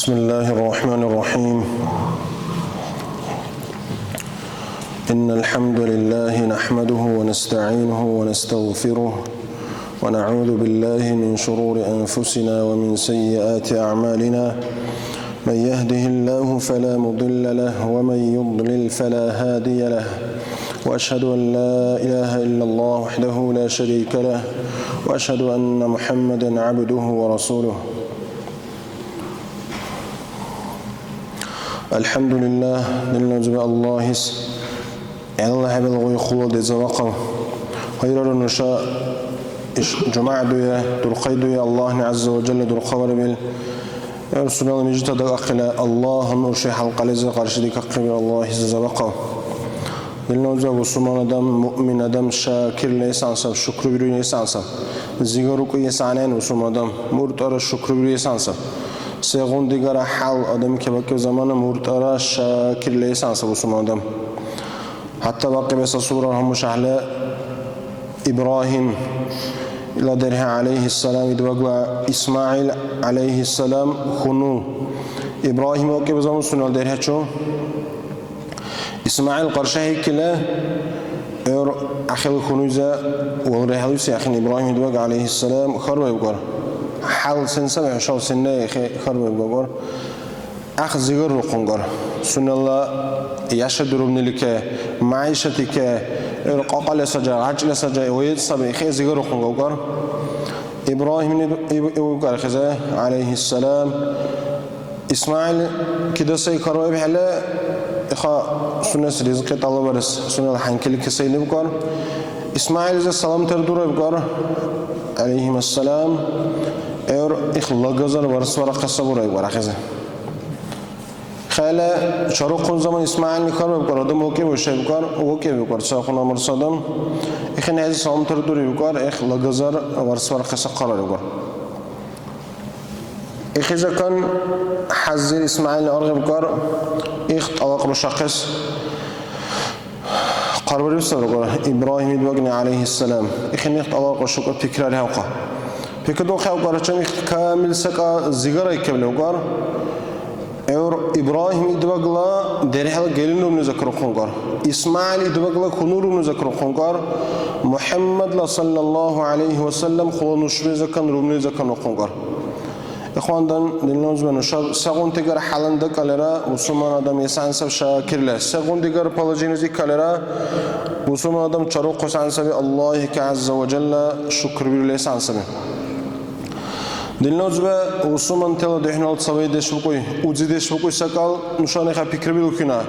بسم الله الرحمن الرحيم. إن الحمد لله نحمده ونستعينه ونستغفره ونعوذ بالله من شرور أنفسنا ومن سيئات أعمالنا. من يهده الله فلا مضل له ومن يضلل فلا هادي له، وأشهد أن لا إله إلا الله وحده لا شريك له، وأشهد أن محمدا عبده ورسوله. الحمد لله للنجم الله الله بالغي خلود زوقه غير النشاء جماعة دوية درقي دوية الله عز وجل درقور بال رسول الله مجتهد أخلا الله نرشي حلق لزق قرشدك قبل الله زوقه للنجم وسمان دم مؤمن دم شاكر ليس عنصب شكر بري ليس عنصب زيغرك يسعنين وسمان دم مرتر الشكر بري ليس عنصب سيغون دیگر حال آدم که باقی زمان مرتارا شاکر لیسان سبوسم آدم حتی باقی بس سورة همش أهل إبراهيم إلى درها عليه السلام يدوقوا إسماعيل عليه السلام خنو إبراهيم باقي بزمان سنة درها شو إسماعيل قرشه كلا أخي خنو إذا والرهلوسي أخي إبراهيم يدوق عليه السلام خرب يقول حال سنسمع شو سنة خرب بقول أخ زيغر رقنقر سن الله يشهد ربنلك معيشتك قاقل سجى عجل سجى ويد صبي خي زيغر رقنقر إبراهيم يقول خزا عليه السلام إسماعيل كده سيكروا بحلا إخا سنة رزق طلب برس سنة حنكل كسيل بقول إسماعيل إذا سلام تردور بقول عليهم السلام إخلاق جزر ورسول قصة برای ورخزه خاله شروق زمان إسماعيل نکار بکار آدم وکی باشه بکار وکی بکار ساخن امر صادم إخن هذی سلام تردوری بکار إخلاق جزر ورسول قصة قرار بکار إخذا كان حذر إسماعيل أرغب بکار إخ طلاق مشخص قرار بسر بکار إبراهيم يدوقني عليه السلام إخن إخ طلاق وشكر تكرار هوقه فكدو خاو قارچن كامل سكا زيغرا يكمل وقار اور ابراهيم يدبغلا درحل گلين من ذكر خونقار اسماعيل يدبغلا كنور من ذكر خونقار محمد صلى الله عليه وسلم خونوش زكن رومن زكن خونقار اخواندان دلنوز بنوشا سغون تگر حالنده کالرا مسلمان آدم یسانسب شاکرله سغون دیگر پالجینزی کالرا مسلمان آدم چروق سانسب الله که عز وجل شکر بیرله سانسب دلنوز به مسلمان تلا دهنال سویدش بکوی اوزیدش بکوی سکال نشانه خا فکر بیلوکینا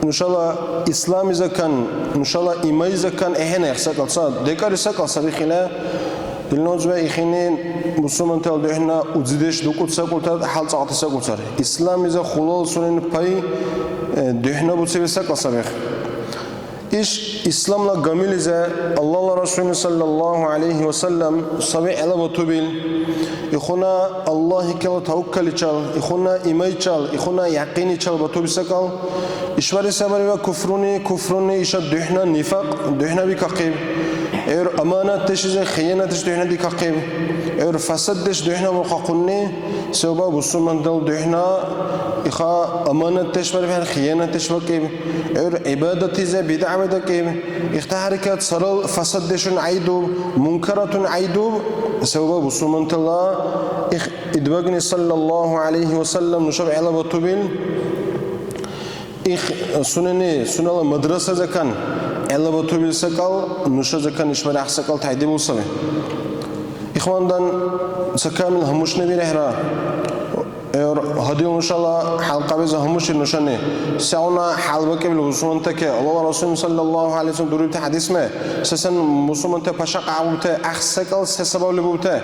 نشالا اسلامی زکن نشالا ایمای زکن اهنه سکال ساد دکاری سکال سبیخینه دلنوز به ایخینه مسلمان تل دهنا اوزیدش دوکوت سکولتر حال ساعت سکولتر اسلام میزه خلال سنن پای دهنا بود سبیسک لسبیخ إيش إسلام لا جميل إذا الله رسول صلى الله عليه وسلم سبع على بطوبيل إخونا الله كلا توكل يشال إخونا إيمان يشال إخونا يقين يشال بطوب سكال إشواري سبري وكفروني إيش دهنا نفاق دهنا بكقيب إير أمانة تشجع خيانة تشدهنا بكقيب إير فساد تشدهنا وقاقني سبب بسمان دل دهنا إخا أمانة تشبر فيها خيانة تشبكيب إير عبادة تيزا بدعة بدكيب إختحركات صرال فساد دشون عيدو منكرات عيدو سبب بسمان الله إدباغني صلى الله عليه وسلم نشر على بطوبيل سنة مدرسة زكان على بطوبيل سكال نشر زكان إشمال أحسكال تعدي بوصمي إخواندان سكامل هموش نبي رهرا هدي إن شاء الله حلقة بيزا هموش النشانة سعونا حلبة قبل مسلمان تك الله رسول صلى الله عليه وسلم دوري حديث ما سسن مسلمان تك بشق عبوته أخسكال سسبب لبوته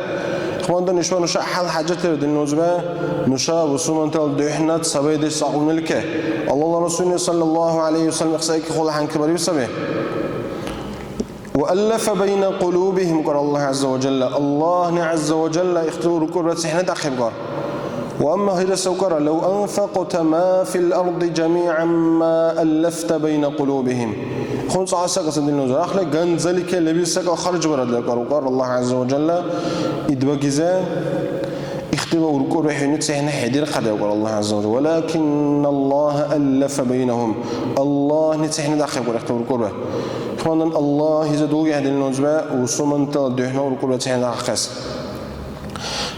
إخوان ده نشوا نشا حل حاجة الدين نوزبه نشا مسلمان تك دهنات سبيد ساقون لك الله رسول صلى الله عليه وسلم يخسيك خلا عن كبر بسبه وألف بين قلوبهم قال الله عز وجل الله عز وجل اختبر كل سحنة داخل قال وأما هي السوكرة لو أنفقت ما في الأرض جميعا ما ألفت بين قلوبهم خنص عساق سدين نزار أخلي جنزلك لبيسك خرج برد قال الله عز وجل إدبجزا اختبا وركور وحيني تسهنا حدير قد يقول الله عز وجل ولكن الله ألف بينهم الله نتسهنا داخل يقول اختبا وركور إخوانا الله يزدوه يهدي النجبة وصومن تلدوحنا وركور تسهنا داخل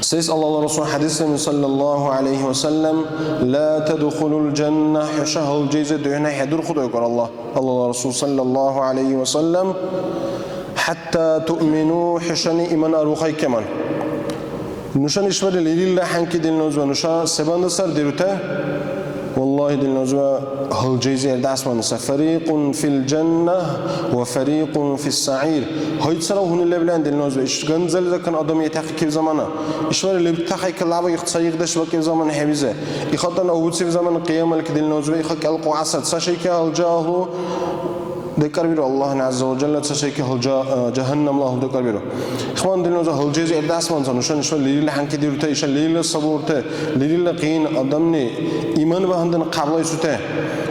سيس الله رسول حديث صلى الله عليه وسلم لا تدخلوا الجنة حشه الجيزة دوحنا حدر خدو يقول الله رسول صلى الله عليه وسلم حتى تؤمنوا حشني إيمان أروخي كمان نشان إشبار لله حنك دل نوزوا نشان سبان دسر ديروته والله دل نوزوا هل جيزة دعس من فريق في الجنة وفريق في السعير هاي تسروا هن اللي بلان دل نوزوا إيش جنزل إذا كان آدم يتحقق كيف زمانه إشبار اللي بتحقق كلعبة يختصيق دش وكيف زمان حبيزه يخاطر أو بتصير زمان القيامة لكدل نوزوا يخاك ألقوا عسد ساشي كهالجاهو ذكر بيرو الله عز وجل تشيك هل جهنم الله ذكر بيرو إخوان دلنا هل جزء إرداس من زنوشان شو ليل حنك ديرته إيش ليل صبورته ليل قين أدمني إيمان بهندن قبل يسوته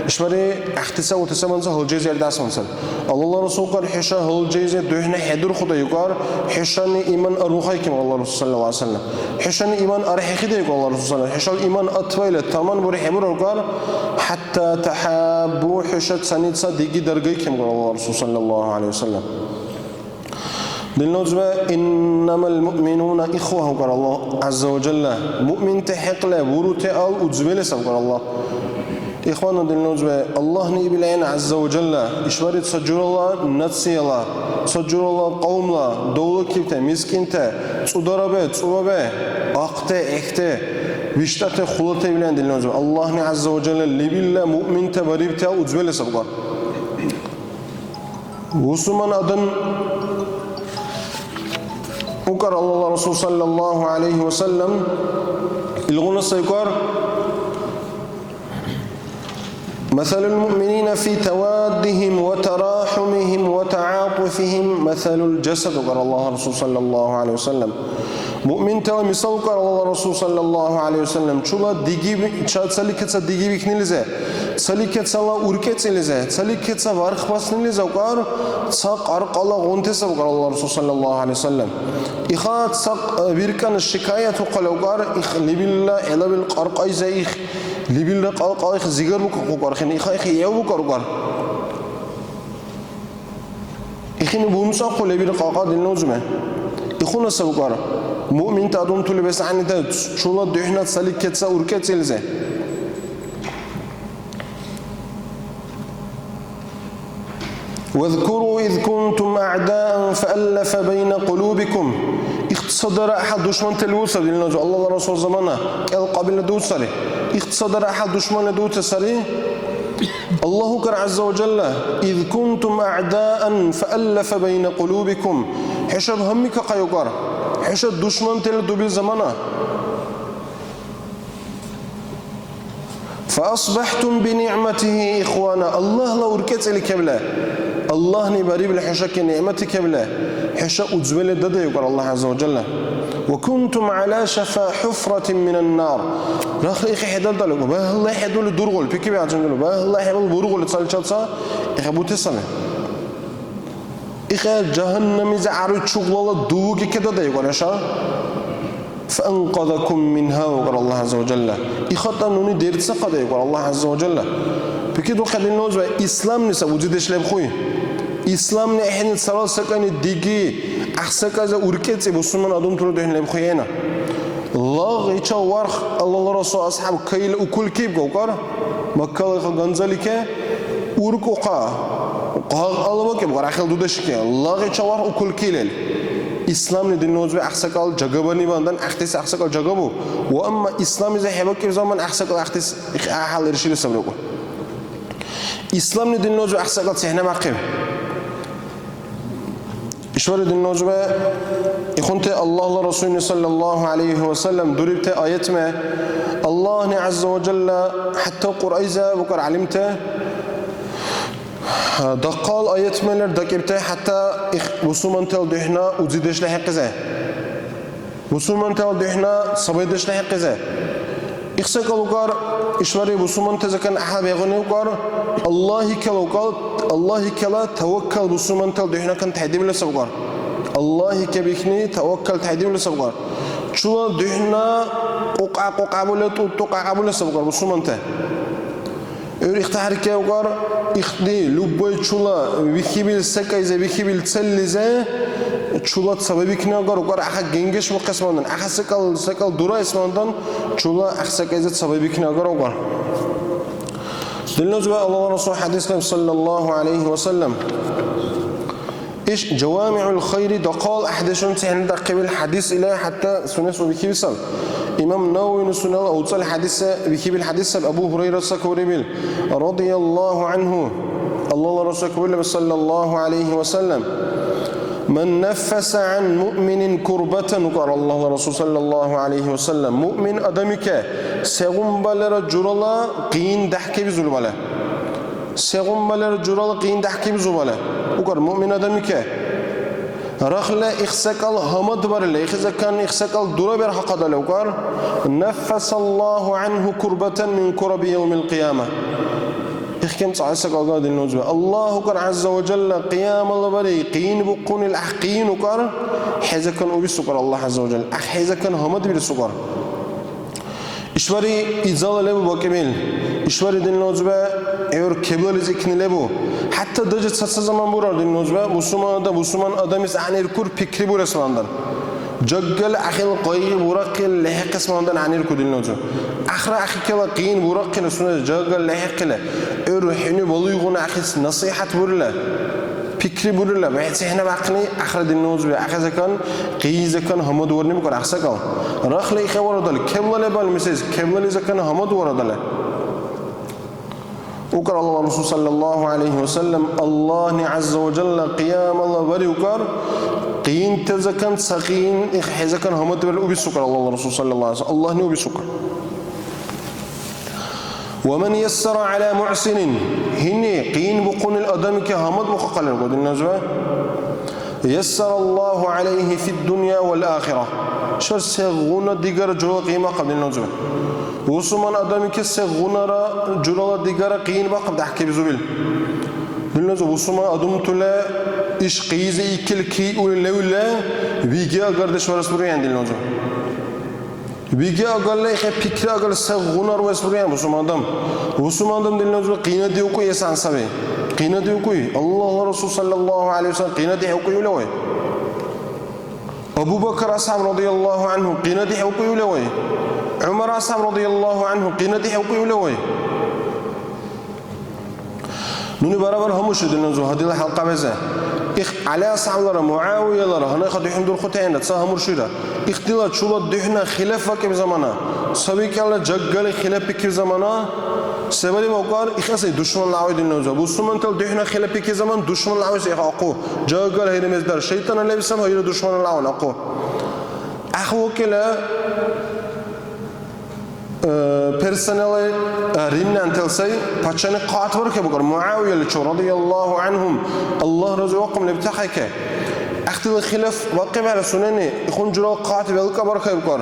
إيش بري احتساب وتساب من هل جزء إرداس من زن الله رسول قال حشا هل جزء دهنا حدر خدا يقار حشاني إيمان أروخي كم الله رسول صلى الله عليه وسلم حشاني إيمان أرحي خدا يقول الله رسول صلى الله عليه وسلم حشان إيمان أطويل تمام بري حبر يقار حتى تحابوا حشت سنيد صديقي درجي كم الله رسول صلى الله عليه وسلم بالنسبة إنما المؤمنون إخوة قال الله عز وجل مؤمن تحق له ورث أو أجمل سبق الله إخوانا بالنسبة الله نبيلين عز وجل إشباري تسجل الله نتسي الله تسجل الله قوم الله دولة كيبته مسكينته تصدربه تصوبه أقته إخته ويشتته خلطه بلين بالنسبة الله عز وجل لبيل مؤمن تبريبته أو أجمل سبق وسمان أدن وقال الله رسول صلى الله عليه وسلم الغنى سيقار مثل المؤمنين في توادهم وتراحمهم وتعاطفهم مثل الجسد قال الله رسول صلى الله عليه وسلم مؤمن تلا مثال قال الله رسول صلى الله عليه وسلم شولا ديجي تسليكتسا ديجي بيكنيلزه تسليكتسا لا أوركتسيلزه تسليكتسا وارخ باسنيلزه وقار ساق أرق الله غنتسا قال الله رسول صلى الله عليه وسلم إخات ساق بيركان الشكاية وقال وقار إخ لبلا إلا بالقرق أي زيخ لبلا قرق إخ زيجر وقار خن إخ يو وقار إخين بومساق لبلا قرق دلنوزمه إخونا سوقار مؤمن تادم تولي بس عني ده شولا دهنا تسلي كتسا أوركت سلزة واذكروا إذ كنتم أعداء فألف بين قلوبكم اختصدر أحد دشمن تلوسر الله رسول زمانه القبيلة دوسري اختصدر أحد دشمن دوسري الله كر عز وجل إذ كنتم أعداء فألف بين قلوبكم حشب همك قيقار حشب دشمن تل دوبي زمانه فأصبحتم بنعمته إخوانا الله لا أركت لك بلا الله نباريب لحشك نعمتك بلا حشا أجبل دده يقول الله عز وجل وكنتم على شفا حفرة من النار راخ إخي حدال دلوك باه الله حدول درغل بكي بيعجم دلوك باه الله حدول برغل تصالشاتسا إخي بوتي سمي إخي جهنم إذا عرض شغل دوكي كده ده يقول يشا فأنقذكم منها وقال الله عز وجل إخطأ نوني ديرت سقط يقول الله عز وجل بكي دو خلين نوزوا إسلام نسا وجودش لبخوي إسلام نحن سلال سكان ديجي أحسك إذا أركت بسمان أدم تلو دهن لبخوينا الله إيشا وارخ الله رسول أصحاب كيل أكل كيب قوكار مكالي خلقنزالي كه أركوقا قاق الله بكيب قار أخل دودش كه الله إيشا وارخ أكل كيلل إسلام ندين نوزوا أحسكال جعباني باندن أختيس أحسكال جعبو وأما إسلام إذا حبك كيف زمان أحسكال أختيس أحال إرشيل سبلوكو إسلام ندين نوزوا أحسكال سهنا ماقيم إشوار دين نوزوا يخونت الله رسول صلى الله عليه وسلم دربت آيات ما الله عز وجل حتى قرآيزة وقر علمته دقال آيات مالر دكبته حتى وصومان تل دهنا وزيدش لحقزه وصومان تل دهنا صبيدش لحقزه إخسك الوقار إشواري وصومان تزكن أحد بيغني وقار الله كالوقار الله كلا توكل وصومان تل دهنا كان تحديم لسبقار الله كبيكني توكل تحديم لسبقار Чула дюхна qoqa bule tuttu qaqa bule sabukar bu sumante. İhtihar kevgar ihdi lubboy çula vihibil sekayze vihibil cellize çula sababikne gar ugar aha gengeş bu qismandan aha sekal dura ismandan çula aha sekayze sababikne gar ugar. Dilnoz ve Allah Resulü hadisle sallallahu aleyhi ve sellem إيش جوامع الخير دقال أحدثون تهند قبل حديث إلى حتى سنة وبكي بسال إمام نووي نسنا أوصل حديث بكي بالحديث أبو هريرة سكوريبيل رضي الله عنه الله رسول صلى الله عليه وسلم من نفس عن مؤمن كربة قال الله رسول صلى الله عليه وسلم مؤمن أدمك سيغم بالر جرلا قين دحكي بزلبلا سيغم بالر جرلا قين دحكي بزلبلا وقال مؤمن أدمك رخلا إخسكال همد برله إخسكان إخسكال دربر حقد له وقال نفس الله عنه كربة من كرب يوم القيامة إخكم صعسك أقاد النجوى الله قال عز وجل قيام الله بري قين بقون الأحقين وقال حزكان أبيسكر الله عز وجل حزكان همد برسكر إشواري إزال لبو بكمل إشواري دين النجوى eğer kebler zikni lebu hatta dacı satsa zaman burar din nozba Müslüman adamız anir kur fikri bu resmandan jaggal akhil qayyi buraqil lahiq ismandan anir ku din nozba akhra akhikala qiyin buraqil suna jaggal lahiqila ruhini boluyğuna akhis nasihat burla fikri burla baytsehna baqni akhra din nozba akhazakan qiyizakan hamad warni bu akhsakal rakhli khawaradal kebler lebal misas kebler zakan hamad waradala وقال الله رسول صلى الله عليه وسلم الله عز وجل قيام الله وريوكار قين تزكن سقين إخزكن همت بر أبي سكر الله رسول صلى الله عليه وسلم الله نبي سكر ومن يسر على محسن هني قين بقون الأدم كهمت مققل قد النجوى يسر الله عليه في الدنيا والآخرة شر سيغون ديگر جو قيمة قبل النجوى وسمان أدمي كسر غنارا جرالة ديجارا قين باقب دحكي بزوبيل. دلنا وسمان أدم تلا إيش قيزة إكل كي ولا بيجي أقدر دشوار سبوريان دلنا جو. بيجي أقدر لا يخ فكرة أقدر سر غنار وسبوريان وسمان أدم دلنا جو قينا ديوكو يسان سبي قينا ديوكو الله رسول صلى الله عليه وسلم قينا ديوكو يلوي. أبو بكر أصحاب رضي الله عنه قينا ديوكو يلوي. عمر أصحاب رضي الله عنه قينتي حقوقي ولوي نوني برابر همش دلنا زو هذه الحلقة بزه على أصحاب الله معاوية الله هنا يخد يحمد الختين تصاهم مرشدة اختلاط شلون دحنا خلافة كم زمانه سبيك الله جعل خلافة كم زمانه سبب وقار إخلاصي دشمن العوي دلنا زو بسمان تل دحنا خلافة كم زمان دشمن العوي سيخ أقوى جعل هيدا مزدار شيطان اللي بسمه هيدا دشمن العوي أقوى أخوك لا personally rimnan telsay paçanı qatvar ke bugar Muawiye radhiyallahu anhum Allah razaqum libtahaka اختل الخلاف واقع على سنني يكون جرا قاتل الكبر كبر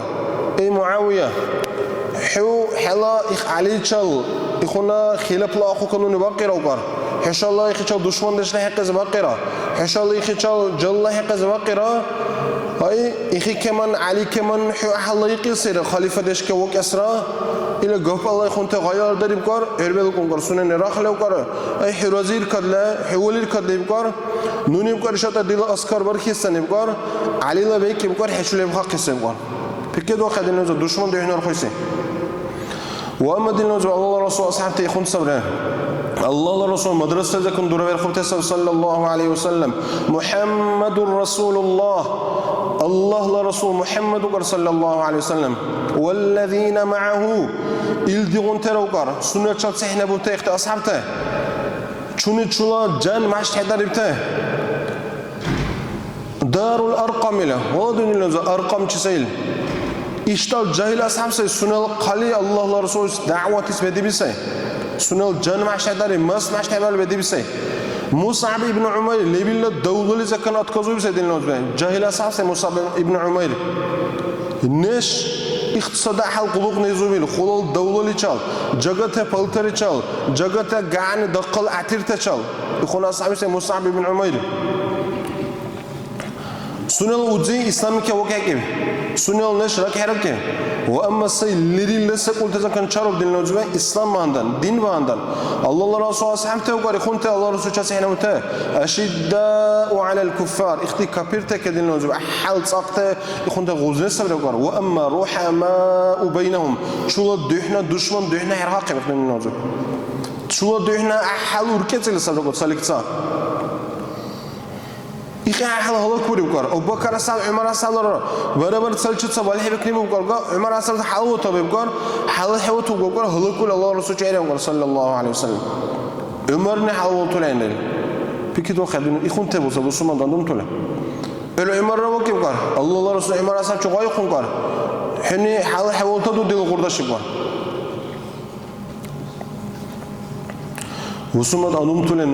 اي معاويه حو حلا علي تشل يكون خلاف لا اخو قانون باقي وقر ان شاء الله يخشى دشمن دش حق باقي ان شاء الله يخشى جل حق باقي هاي إخي كمان علي كمان حلا يقصر خليفة دش كوك أسرة إلى جوف الله يخون تغير دريب كار هربل كونكر سنن راخله وكار أي حرازير كدله حولير كدله بكار نوني بكار شاطر دل أسكار برخيص نبكار علي لا بيك بكار حشله بخاك سبكار فكده واحد الناس دشمن ده هنا رخيصين وأما الناس الله رسول أصحابه يخون صبره الله الرسول مدرسة ذكر دربير خبته صلى الله عليه وسلم محمد رسول الله الله الرسول محمد صلى الله عليه وسلم والذين معه إلدغون تروكر سنة شات سحنا بوتيخت أصحابته شنو شلا جان معش حدار بته دار الأرقام له ودون الأرقام تسيل إشتال جاهل أصحاب سي سنة قلي الله الرسول دعوة تسبدي بسي سنة جان معش حدار مس معش حدار بدي بسي مصعب ابن عمير اللي بالله دولة إذا كان أتكذب بسيدنا الناس جاهل أساس مصعب ابن عمير الناس اقتصاد حال قلوق نزوميل خلال دولة ليشال جگته پلتر ليشال جگته گان دقل عتير تشال يكون أصحاب مصعب ابن عمير Sunel uzi islami ke voqea ke. Sunel nesh rak harab ke. وأما سي لري لسه قلت إذا كان شرب دين الوجبة إسلام ما عندن دين ما عندن الله رسول أصحابته وقال خنته الله رسول شاسحنا وته أشداء على الكفار اختي كبيرته كدين الوجبة حال ساقته خنته غوزن سبب وقال وأما رحماء بينهم شو دحنا دشمن دحنا هرقا بين الوجبة شو دحنا حال وركت لسبب وقال سالكتا إخي حال هلا كوري بكار أو بكر أصحاب عمر أصحاب الله برابر تسلشت سبالة حبكني بكار عمر أصحاب حلو طبي بكار حلو حلو بكار هلا كل الله رسول الله صلى الله عليه وسلم عمرنا حلو طلعنا بكيدو خدين إخون تبوس أبو سلمان دندم طلع العمر ربك بكار الله رسول عمر أصحاب شو غاية خون كار حني حلو تدو ديل قرداش بكار وسمت أدم تله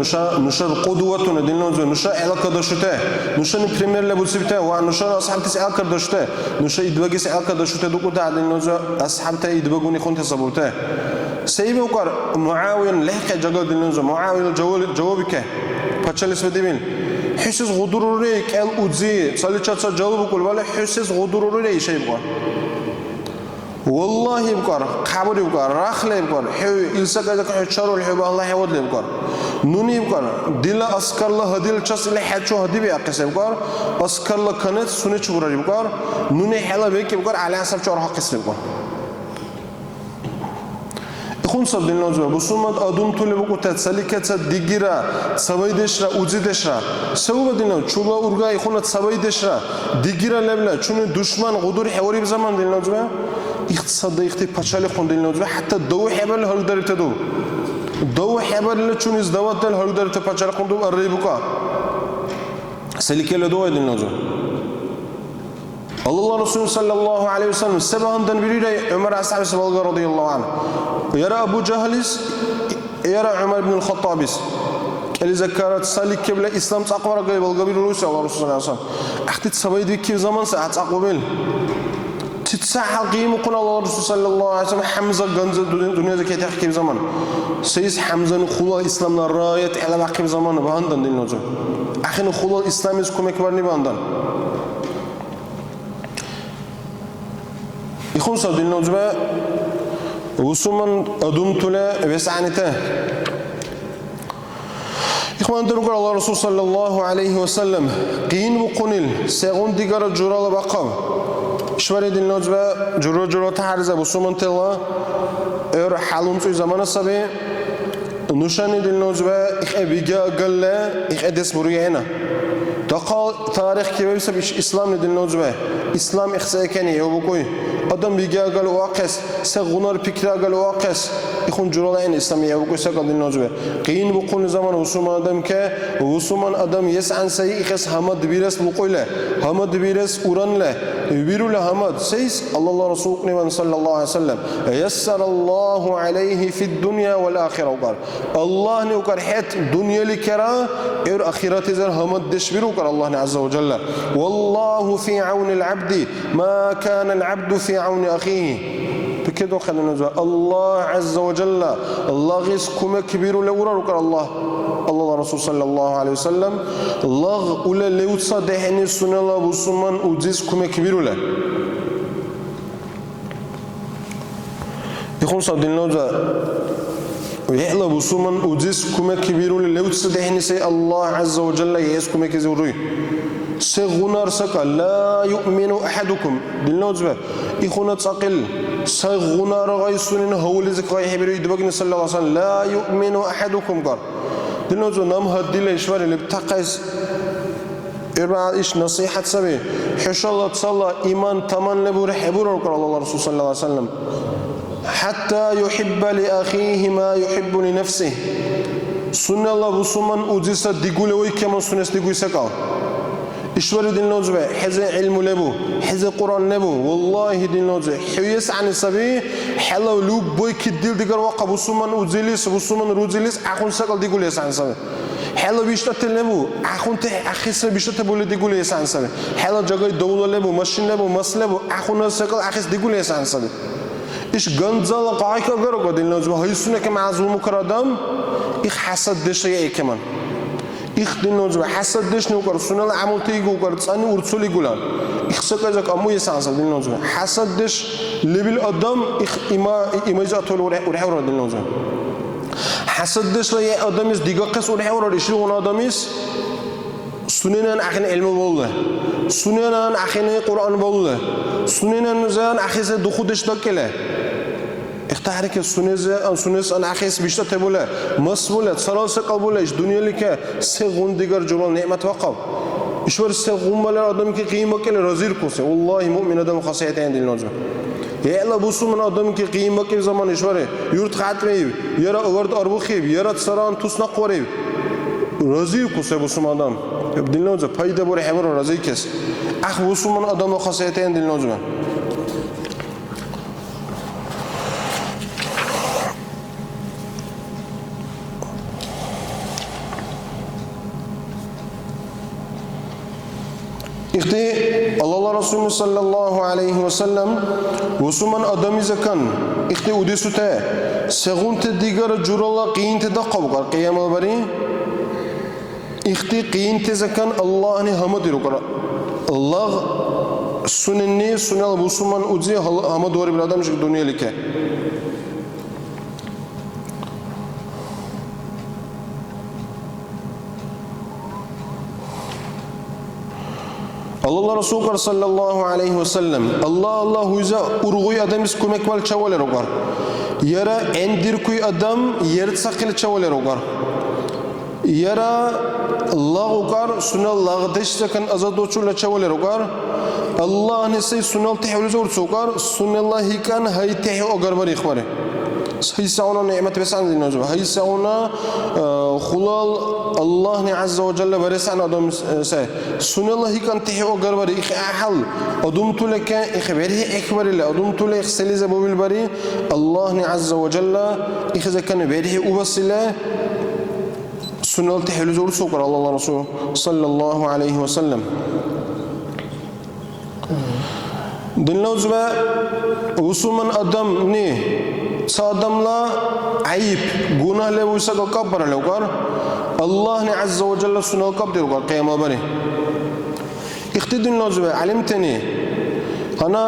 نشا قدوتنا ديننا نشا علاقة داشته نشا نبريمير لبوسيبته ونشا أصحاب تس علاقة داشته نشا يدبجس علاقة داشته دوكو ده ديننا أصحاب ته يدبجوني خون تسبوته سيبه وكار معاون لحق جعل ديننا معاون جوابك بتشلس بديمين حسس غدوري كأل أوزي صليتشات جواب بقول ولا حسس غدوري شيء بقول والله بكار خبر بكار رخله بكار حيو إلسا كذا كحشروا الحب الله يود بكار نوني بكار دل أسكر الله هديل شخص اللي حد شو هدي بيعكس بكار أسكر الله كنت سنة شبرة بكار نوني حلا بيك بكار على حسب شو راح قسم بكار خون صد دلنا جوا بسومت أدم طول بكو تتسلي كتس ديجرا سويدشرا وزيدشرا سووا دلنا شولا أورجاي خونت سويدشرا ديجرا لبلا شون دشمن غدور حواري بزمان دلنا جوا اقتصاد اختي باشالي خون دلنا جوا حتى دو حبل هل داري تدو دو حبل اللي شون إزدوات دل هل داري تباشالي خون دو الريبكا سلي كلا دو دلنا جوا الله رسول صلى الله عليه وسلم سبعان دن بريرة عمر أصحاب سبالغ رضي الله عنه يرى أبو جهلس يرى عمر بن الخطابس اللي ذكرت سالك قبل الإسلام تقوى رجال بالقبيل روسيا الله رسول الله صلى الله عليه وسلم أختي سبايد كيف زمان ساعات أقوى تتساعد قيم قول الله رسول صلى الله عليه وسلم حمزة جنز الدنيا ذكية كيف زمان سيس حمزة نخوض الإسلام الراية على باقي زمان بهندن دين نجوم أخي نخوض الإسلام يسكم كبرني بهندن يخون صد دين نجوم وسمن أدم تلا وسعنته إخوان درجة الله رسول صلى الله عليه وسلم قين وقنيل سيغون ديجار الجرال بقى شواري دين نجوم جرا تحرزه وسمن تلا إير حالون في زمان السبي نشاني دين نجوم إخ بيجا قال إخ أدس بريانا تقال تاريخ كبير سبيش إسلام دين نجوم إسلام إخساء كني يوبكوي adam bilgiye gal waqas segunar fikra gal waqas يكون جرالين إسلامية وكوسا قدين نجوه قين بقول زمان وسومان أدم كه وسومان أدم يسعن سيء خس همد بيرس بقوله همد بيرس أوران له بيرو له همد سيس الله رسولنا صلى الله عليه وسلم يسر الله عليه في الدنيا والآخرة وقال الله نوكر حت دنيا لكرا إر آخرة زر همد دشبيرو قال الله عز وجل والله في عون العبد ما كان العبد في عون أخيه بكده خلينا نجوا الله عز وجل الله غيس كم كبير لورا وكر الله رسول صلى الله عليه وسلم الله ولا لو تصدقني سنة الله بسمان وجيس كم كبير له يكون صدقنا نجوا ويحلا بسمان وجيس كم كبير له لو تصدقني سي الله عز وجل يس كم كزوري سيغنار سكا لا يؤمن أحدكم دلنا إخونا تقل سيغنار غيسون هول ذكر يحبري دبقنا صلى الله عليه وسلم لا يؤمن أحدكم قال دلنا نام هدي لإشوار اللي بتقيس إربع إيش نصيحة سبي حش الله تصلى إيمان تمن لبور حبور قال الله رسول صلى الله عليه وسلم حتى يحب لأخيه ما يحب لنفسه سنة الله بسمان أجلس ديقول ويكمن سنة ديقول سكال إشوار دين نوجبه حزة علم لبو حزة قرآن لبو والله دين نوجبه حيس عن السبي حلو لوب بوي كديل ديگر وقع بسومن وزيليس بسومن روزيليس أخون سكال ديقول يس عن السبي حلو بيشتت لبو أخون ته أخيس بيشتت بولي ديقول يس عن السبي حلو جاي دولة لبو ماشين لبو مس لبو أخون سكال أخيس ديقول يس عن السبي إيش جنزال قايك أجرو دين نوجبه هيسونه كمعزوم كردام إخ حسد دشيء كمان İxtin nocba hasad deşne ukar sunal amul teygu ukar tsani urtsuli gulan. İxsakazak amu yesansa din nocba. Hasad deş lebil adam ima atol urhawra din nocba. Hasad deş la ya adamiz digaqas urhawra işi ona adamiz sunenan axin ilmi boldu. Sunenan axin Qur'an boldu. Sunenan zan axise duxu deşdakele. اختارك سنز أنا أخيس بيشتا تبوله مسؤولة صلاة قبولش دنيا لك سغون ديگر جلال نعمة وقب إشوار سغون مال آدم کی قیمت کل رزیر کوسه والله مؤمن آدم خاصیت عند النجم يا الله بوسو من آدم کی قیمت کی زمان إشواره يورد خات میب یارا اورد آربو خیب یارا سران توس نقوریب رزیر کوسه بوسو من آدم بدل نجم پایده بوره حمر رزیر کس أخ بوسو من آدم خاصیت عند النجم İşte Allah Resulü sallallahu aleyhi ve sellem Müslüman adamı zakan işte udesute segunte diğer jurala qiyinte da qavqar qiyamul bari işte qiyinte zakan Allah'ın hamd rukar Allah sunni sunal Müslüman udze hamd var bir adam şu dünyalike Allah Resulü sallallahu aleyhi ve sellem Allah huiza urguy adamiz kumek val çavalar ogar. Yara endir kuy adam yert sakil çavalar ogar. Yara Allah ogar sunal lağdeş sakan azad oçula çavalar ogar. Allah nesi sunal tehviliz orts ogar sunallah hikan hay tehi ogar bari ikhbari. هيسعونا نعمة بس عن النجوم هيسعونا خلال الله عز وجل برس عن أدم سه سن الله كان تحيو قربري إخ أحل أدم تلك إخباره إخبار الله أدم تلك سلزة بالبري الله عز وجل إخذ كان بره وبسله سن الله تحيو زور سكر الله رسول صلى الله عليه وسلم دلنا وسمن أدم نه صادملا عيب गुनाह ले उसा को कब पर लेकर अल्लाह ने अज़्ज़ा व जल्ल सुनो कब देगा क़यामत बने इख्तिदन नौजवे علمتني أنا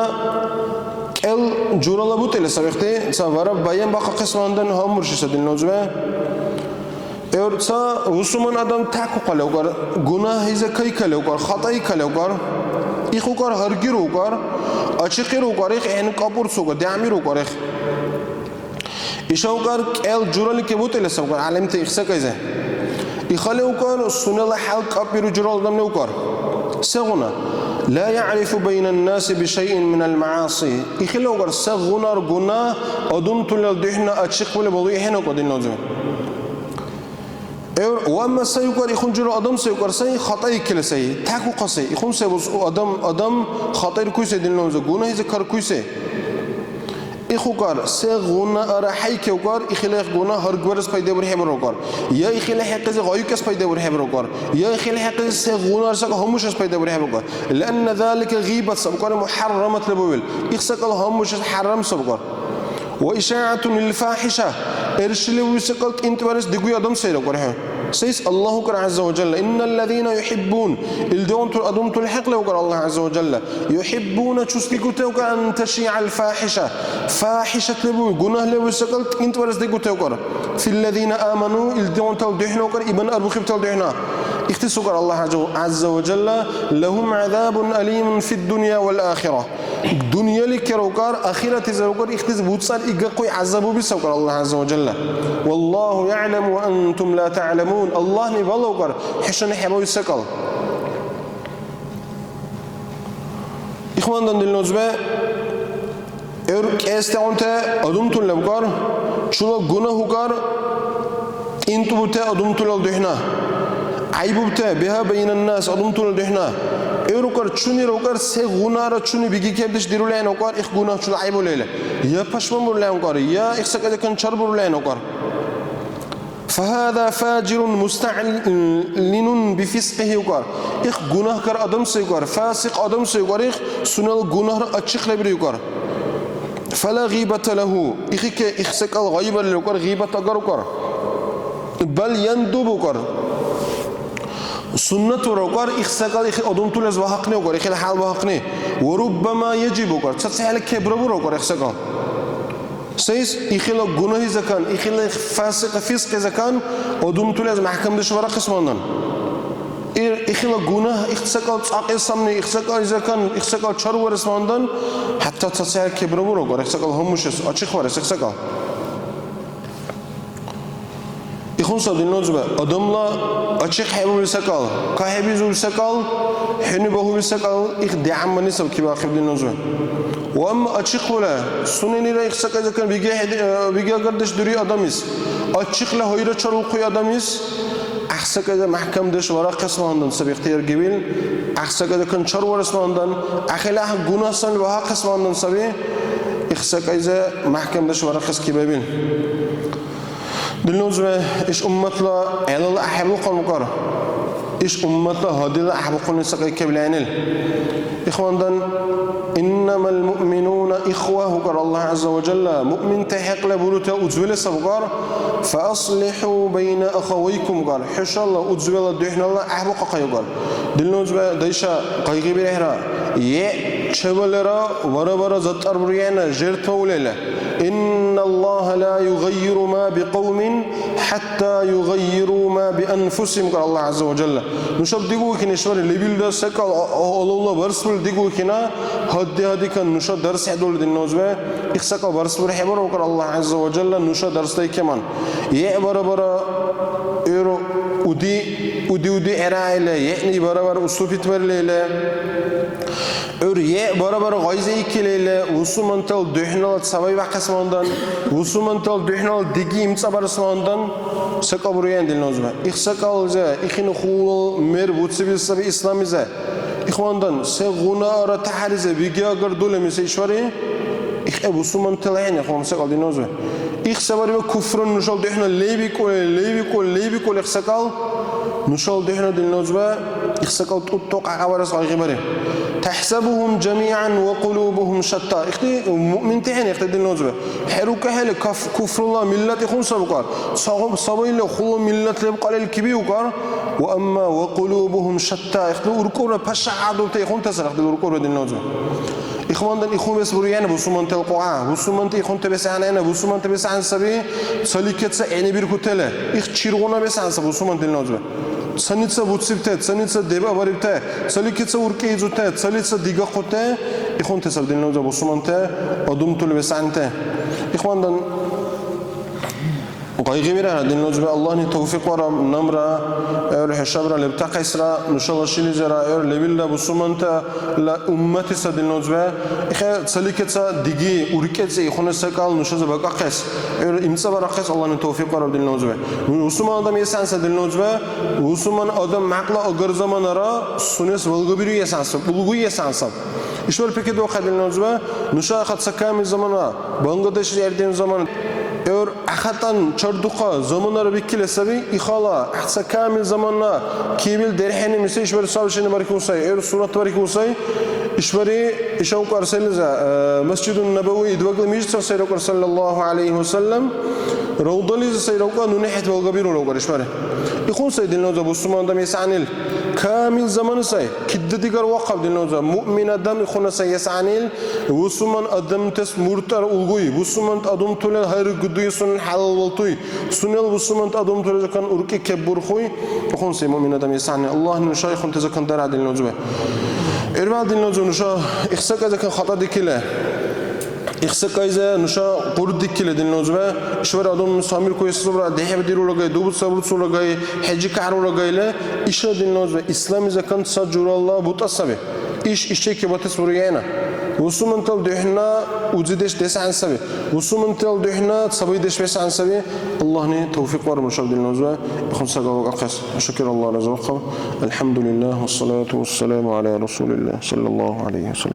كل جورلا بوتله سبقتي سافر بايم بقى قسماندن هم مرشي سدين نوجवे और सा उस्मान आदम ताकु कलेकर गुनाह इज़ कई कलेकर खताई कलेकर इखुकर हरगिर होकर अचिकिर होकर एक एन कपूर सोकर दामिर होकर إشاوكر كأل جرال كبوتة لسوكر علمت إخسا كذا إخالوكر سنة حلق أبيرو جرال دم نوكر سغنا لا يعرف بين الناس بشيء من المعاصي إخالوكر سغنا رجنا أدم تلل دهنا أشق ولا بضيع هنا قدين نوزم وأما سيكر إخون جرال أدم سيكر سي خطأي كل سي تاكو قصي إخون سيبص أدم خطأي كويسة دين نوزم جنا هذا كار كويسة إخوكار سغونا أرحي كوكار إخلاق غونا هرجورس بيدا برهبر وكار يا إخلاق حقز غايكس بيدا برهبر وكار يا إخلاق حقز سغونا رسك هموشس بيدا برهبر وكار لأن ذلك غيبة سبكار محرمة لبويل إخسك الهموشس حرام سبكار وإشاعة الفاحشة إرسل وسقلت أنت ورس دقوي أدم سيركار سيس الله كر عز وجل إن الذين يحبون الدون أدم تلحق له كر الله عز وجل يحبون تشتكوا أن تشيع الفاحشة فاحشة لبوي جناه لبوي سقلت أنت ورس دقوا كر في الذين آمنوا الدون تلدحنا كر ابن أبو خيب تلدحنا اختصوا كر الله عز وجل لهم عذاب أليم في الدنيا والآخرة دنيا لكروكار آخرة زروكار اختز بوتصال إجاقوي عذابه بسوكر الله عز وجل والله يعلم وأنتم لا تعلمون الله نبالوكر حشان حموي سكال إخوان دل نزبة استعونت أدمتون لبكار شلو جناهكار انتو بتا أدمتون لدهنا عيب بتا بها بين الناس أدمتون لدهنا ايروكار چوني روكار سه غنارا چوني بيجي كبدش ديرولين اوكار اخ غناه چون عيب ليله يا پشمن برولين اوكار يا اخ سكده كان چر برولين اوكار فهذا فاجر مستعلن بفسقه اوكار اخ غناه كار ادم سه اوكار فاسق ادم سه اوكار اخ سنل غناه اچخ لبري اوكار فلا غيبة له اخك اخ سكال غيبه اوكار غيبه اگر اوكار بل يندب اوكار سنة ورقار إخساقال إخ أدم تولز وحقني وقار إخ الحال وحقني وربما يجب وقار تسهل كبر وقار إخساقال سيس إخلا جناه زكان إخلا فاسق زكان أدم تولز محكم دش ورا قسمانن إخلا جناه إخساقال عقل سامني إخساقال زكان إخساقال شر ورسماندن حتى تسهل كبر وقار إخساقال همشس أشيخ ورس إخساقال إخوان صديق نوزبه أدملا أشيخ حبوا بالسكال كهبيزوا بالسكال حنبهوا بالسكال إخ دعم من نسب كبار خبدي نوزبه وأما أشيخ ولا سنني لا إخساق إذا كان بيجي قردش دري أدميس أشيخ له هيدا شرقي أدميس أحسك إذا محكم دش ورا قسم عندن سبي اختيار جبيل أحسك إذا كان شر ورسم عندن أخلاها جناه سن وها قسم عندن سبي إخساق إذا محكم دش ورا قسم كبابين دلنوزبه إيش أمتلا على أحبوا قلمكار إيش أمتلا هدي أحبوا قلنا سقي كبلانل إخوان دن إنما المؤمنون إخوة قال الله عز وجل مؤمن تحق لبروته أزول سبقار فأصلحوا بين أخويكم قال حش الله أزول دحنا الله أحبوا قيقار دلنوزبه دايشا قيقي برهرا شبلرا ورا زت أربعين جرت ولله إن الله لا يغير ما بقوم حتى يغيروا ما بأنفسهم قال الله عز وجل نشاب ديقو كنا شوار اللي بيلدا سكال الله برسول ديقو كنا هدي كان نشاب درس حدول دين نوزبه إخسكال برسول حبر وقال الله عز وجل نشاب درس تاي كمان برا إيرو ودي إرائله يعني برا أسلوبيت برليله برا غايزة كليلة وسومنتال دهنال سباي بقسماندن وسومنتال دهنال دقي متصبر اسماندن سكابريان دل نوزبه إخسكال زه إخين خول مر بوتسبي سبي إسلامي زه إخواندن سغونا را تحرزه بيجي أگر دوله مثل شواري إخ وسومنتال يعني إخوان سكال دل نوزبه إخ سباري بكفر نشال دهنال ليبي كول إخسكال نشال دهنال دل نوزبه إخسكال توقع عوارس غيبره تحسبهم جميعا وقلوبهم شتى اختي مؤمن تهني اختي دين نوزبه حروك هل كفر الله ملة يخون سبقار صبي له خلو ملة يبقى الكبير وقار واما وقلوبهم شتى اختي وركور بشع عدو تيخون تسر اختي وركور دين نوزبه إخوان دن إخوان بس بريانه بسومان تلقاعه بسومان تيخون تبس عنه بسومان تبس عن سبي سليكت سعني بيركوتله إخ تشيرغونا بس عن سب بسومان دين نوزبه سنيتسا بوتسبتات سنيتسا ديبا بريبتا سليكتسا وركيزوتات سليتسا ديغا قوتا إخوان تسب دين نوزبه بسومان تا أدوم تل بس عنته إخوان دن قايغي ميرا دين نوزبه الله ني توفيق ورا نمرة أول حشابرا لبتاع إسرا نشالله شيني زرا أول لبيلا بسومان تا لا أمتي سا دين نوزبه إخا سليكتسا ديغي وركيتسا إخوان سكال نشاز بقى قيس أول إمسا برا قيس الله ني توفيق ورا دين نوزبه وسومان آدم يسان سا دين نوزبه وسومان آدم معقلا أجر زمان را سونيس والغبيرو يسان سا بلغوي يسان سا إشوال بكي دو خد دين نوزبه نشا خد سكامي زمان را بانغلاديش يردين زمان أور أخطان شردقة زماننا بكل سبي إخلا أحسن كامل زماننا كيبل درحني مثل إشبار سالشين بريكوساي أور سورة بريكوساي إشباري إشاوك أرسل مسجد النبوي إدوغل ميجد سيروك صلى الله عليه وسلم روضلي سيروك ننحت والغبير ولوغر إشباري يكون سيد النوزة بسمان دم يسعنيل كامل زمان ساي كده ديگر وقف النوزة مؤمن دم يكون ساي يسعنيل وسمان أدم تس مرتر ألغوي وسمان أدم تولى هير قدوي سن حلال والطوي سنل وسمان أدم تولى كان أركي كبر خوي يكون ساي مؤمن دم يسعنيل الله نشاء يكون تزكن درع النوزة إربع النوزة نشاء إخسك إذا كان خطأ دكيله إخسك إذا نشاء قرد دكيله النوزة إشوار أدم سامير كويس صبر دهيب ديرو لقاي دوبت صبر صور لقاي حج كعرو لقاي له إيش النوزة إسلام إذا كان سجور الله بتصبه إيش شيء بتصبرينا وسومن تل دهنا وزيدش دس عن سبي وسومن تل دهنا صبي دش بس عن سبي الله ني توفيق ورمشاد النوزة خمسة جواب أقص شكر الله رزقه الحمد لله والصلاة والسلام على رسول الله صلى الله عليه وسلم